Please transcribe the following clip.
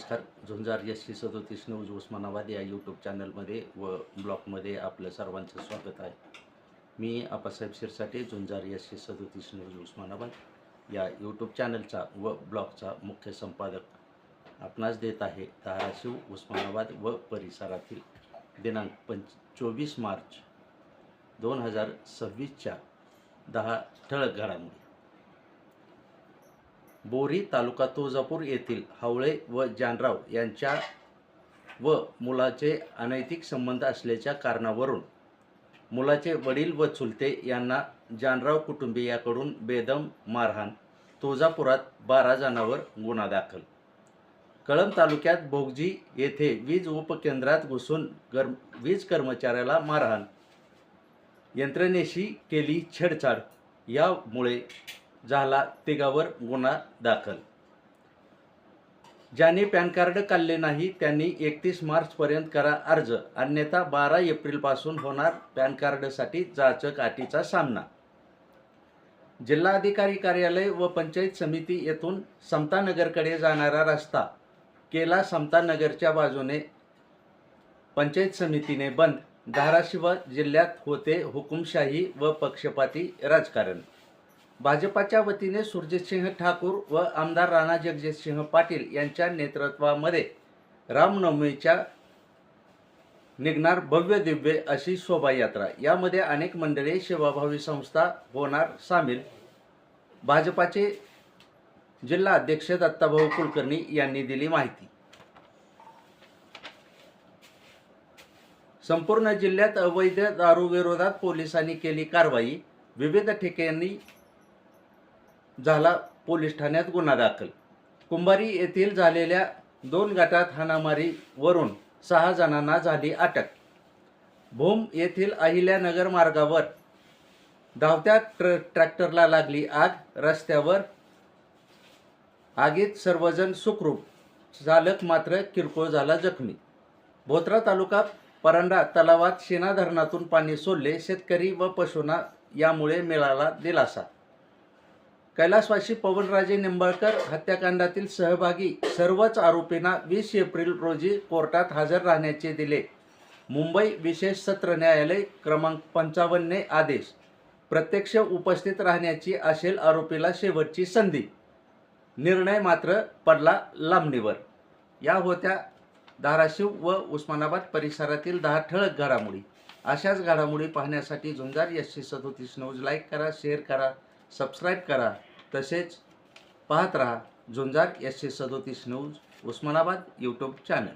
नमस्कार. झुंजार SC. 37 news Osmanabad या YouTube चॅनलमध्ये व ब्लॉगमध्ये आपलं सर्वांचं स्वागत आहे. मी आप्पासाहेब शिरसाटे, झुंजार एस.सी. 37 न्यूज उस्मानाबाद या यूट्यूब चॅनलचा व ब्लॉगचा मुख्य संपादक आपणास देत आहे. धाराशिव, उस्मानाबाद व परिसरातील दिनांक 24 मार्च 2026च्या 10 ठळक घडामोडी. बोरी तालुका तुळजापूर येथील हावळे व जानराव यांच्या व मुलाचे अनैतिक संबंध असल्याच्या कारणावरून मुलाचे वडील व चुलते यांना जानराव कुटुंबियाकडून बेदम मारहाण. तुळजापुरात 12 जणांवर गुन्हा दाखल. कळंब तालुक्यात भोगजी येथे वीज उपकेंद्रात घुसून वीज कर्मचाऱ्याला मारहाण. यंत्रणेशी केली छेडछाड, यामुळे झाला तिघावर गुन्हा दाखल. ज्यांनी पॅन कार्ड काढले नाही त्यांनी 31 मार्चपर्यंत करा अर्ज, अन्यथा 12 एप्रिलपासून होणार पॅन कार्डसाठी जाचक अटीचा सामना. जिल्हाधिकारी कार्यालय व पंचायत समिती येथून समतानगरकडे जाणारा रस्ता केला समतानगरच्या बाजूने पंचायत समितीने बंद. धाराशिव जिल्ह्यात होते हुकुमशाही व पक्षपाती राजकारण. भाजपाच्या वतीने सुरजितसिंह ठाकूर व आमदार राणा जगजितसिंह पाटील यांच्या नेतृत्वामध्ये रामनवमीच्या निघणार भव्य दिव्य अशी शोभायात्रा. यामध्ये अनेक मंडळे, सेवाभावी संस्था होणार सामील. भाजपाचे जिल्हा अध्यक्ष दत्ताभाऊ कुलकर्णी यांनी दिली माहिती. संपूर्ण जिल्ह्यात अवैध दारू विरोधात पोलिसांनी केली कारवाई. विविध ठिकाणी झाला पोलीस ठाण्यात गुन्हा दाखल. कुंभारी येथील झालेल्या 2 गटात हाणामारीवरून 6 जणांना झाली अटक. भूम येथील अहिल्यानगर मार्गावर धावत्या ट्रॅक्टरला लागली आग. रस्त्यावर आगीत सर्वजण सुखरूप, चालक मात्र किरकोळ झाला जखमी. भोत्रा तालुका परंडा तलावात शिना धरणातून पाणी सोडले. शेतकरी व पशूंना यामुळे मिळाला दिलासा. कैलासवासी पवनराजे निंबाळकर हत्याकांडातील सहभागी सर्वच आरोपींना 20 एप्रिल रोजी कोर्टात हजर राहण्याचे दिले मुंबई विशेष सत्र न्यायालय क्रमांक 55 ने आदेश. प्रत्यक्ष उपस्थित राहण्याची असेल आरोपीला शेवटची संधी. निर्णय मात्र पडला लांबणीवर. या होत्या धाराशिव व उस्मानाबाद परिसरातील 10 ठळक घडामोडी. अशाच घडामोडी पाहण्यासाठी झुंजार एस.सी. 37 न्यूज लाईक करा, शेअर करा, सबस्क्राईब करा. तसेच पाहत रहा Jhunjar SC. 37 news Osmanabad YouTube channel.